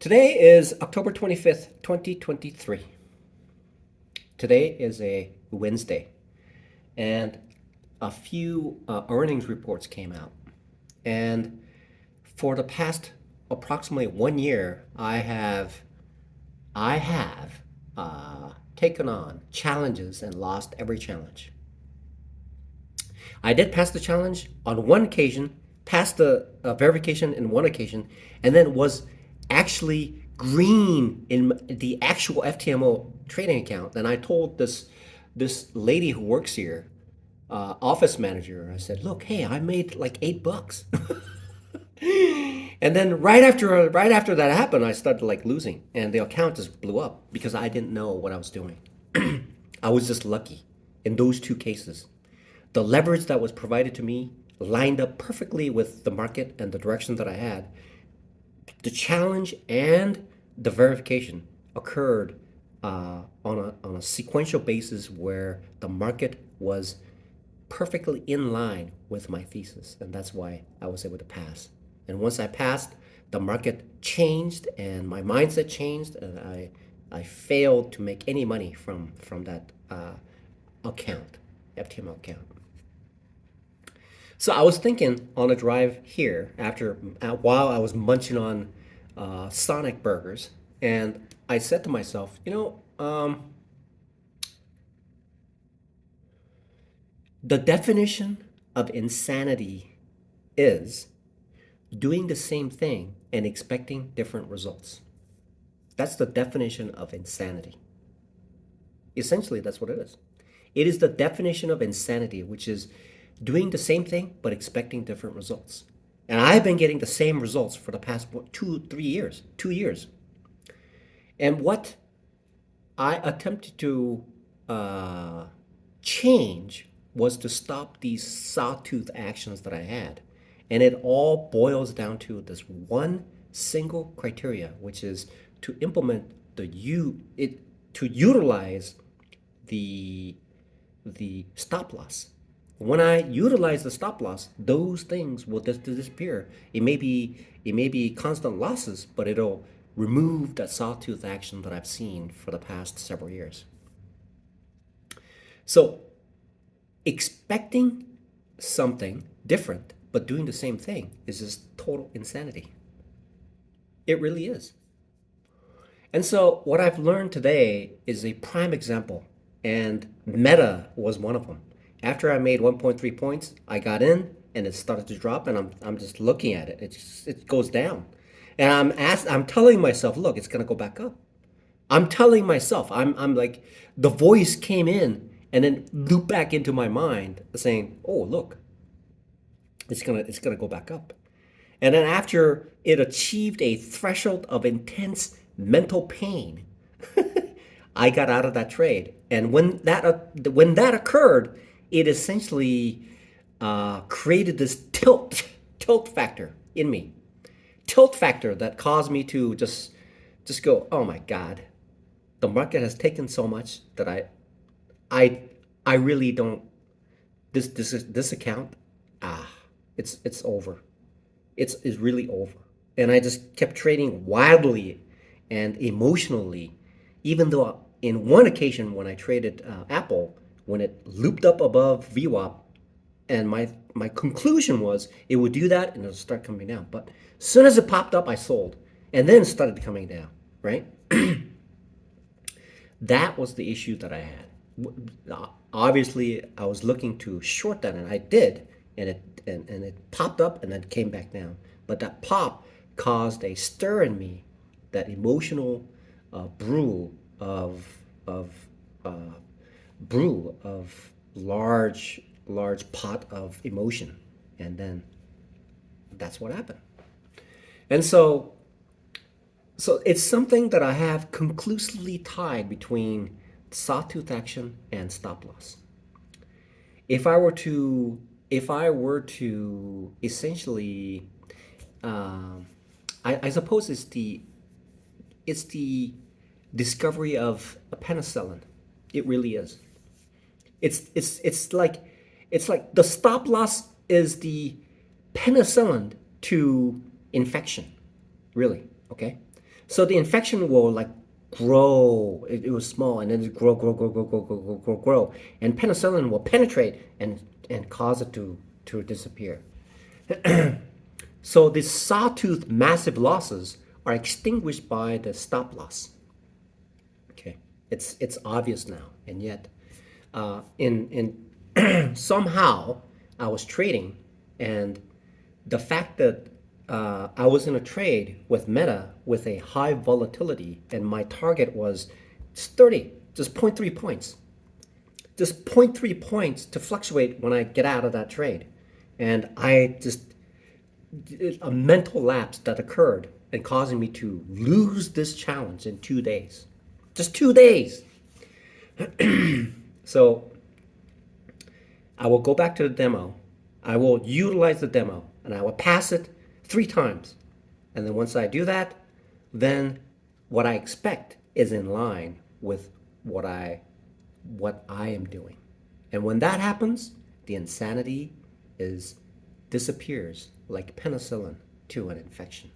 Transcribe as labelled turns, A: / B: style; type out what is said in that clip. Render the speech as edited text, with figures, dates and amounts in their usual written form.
A: Today is October 25th, 2023. Today is a Wednesday, and a few earnings reports came out. And for the past approximately 1 year, I have taken on challenges and lost every challenge. I did pass the challenge on one occasion, passed the verification in one occasion, and then was actually green in the actual FTMO trading account. And I told this lady who works here, office manager, I said, "Look, hey, I made like $8." And then right after that happened, I started like losing, and the account just blew up because I didn't know what I was doing. I was just lucky in those two cases. The leverage that was provided to me lined up perfectly with the market and the direction that I had. The challenge and the verification occurred on a sequential basis where the market was perfectly in line with my thesis, and that's why I was able to pass. And once I passed, the market changed and my mindset changed, and I failed to make any money from that account, FTMO account. So I was thinking on a drive here while I was munching on Sonic burgers, and I said to myself, the definition of insanity is doing the same thing and expecting different results. That's the definition of insanity. Essentially, that's what it is. It is the definition of insanity, which is doing the same thing but expecting different results. And I've been getting the same results for the past 2 3 years, 2 years. And what I attempted to change was to stop these sawtooth actions that I had. And it all boils down to this one single criteria, which is to implement to utilize the stop loss. When I utilize the stop loss, those things will just disappear. It may be constant losses, but it'll remove that sawtooth action that I've seen for the past several years. So expecting something different but doing the same thing is just total insanity. It really is. And so what I've learned today is a prime example, and Meta was one of them. After I made 1.3 points, I got in and it started to drop, and I'm just looking at it. It goes down. And I'm telling myself, look, it's gonna go back up. I'm telling myself, I'm like, the voice came in and then looped back into my mind saying, "Oh, look, it's gonna go back up." And then after it achieved a threshold of intense mental pain, I got out of that trade. And when that occurred, it essentially created this tilt factor in me, tilt factor that caused me to just go, "Oh my God, the market has taken so much that I I really don't, this account, ah it's over. It's really over." And I just kept trading wildly and emotionally, even though in one occasion when I traded Apple, when it looped up above VWAP, and my conclusion was it would do that and it'll start coming down. But as soon as it popped up, I sold, and then it started coming down, right? That was the issue that I had. Obviously, I was looking to short that, and I did, and it popped up and then came back down. But that pop caused a stir in me, that emotional brew of uh, large pot of emotion, and then that's what happened. And so it's something that I have conclusively tied between sawtooth action and stop loss. If I were to essentially, um, I suppose it's the discovery of a penicillin. It really is. It's like the stop loss is the penicillin to infection, really. Okay, So the infection will like grow. It was small and then it grow, grow, grow, grow, grow, grow, grow, grow, grow. And penicillin will penetrate and cause it to disappear. So the sawtooth massive losses are extinguished by the stop loss. Okay, it's obvious now, and yet, in somehow I was trading, and the fact that I was in a trade with Meta with a high volatility, and my target was just 30, just zero point 0.3 points, just zero point 0.3 points to fluctuate when I get out of that trade, and I just a mental lapse that occurred and causing me to lose this challenge in 2 days. Just 2 days. So I will go back to the demo. I will utilize the demo and I will pass it 3 times. And then once I do that, then what I expect is in line with what I am doing. And when that happens, the insanity is disappears like penicillin to an infection.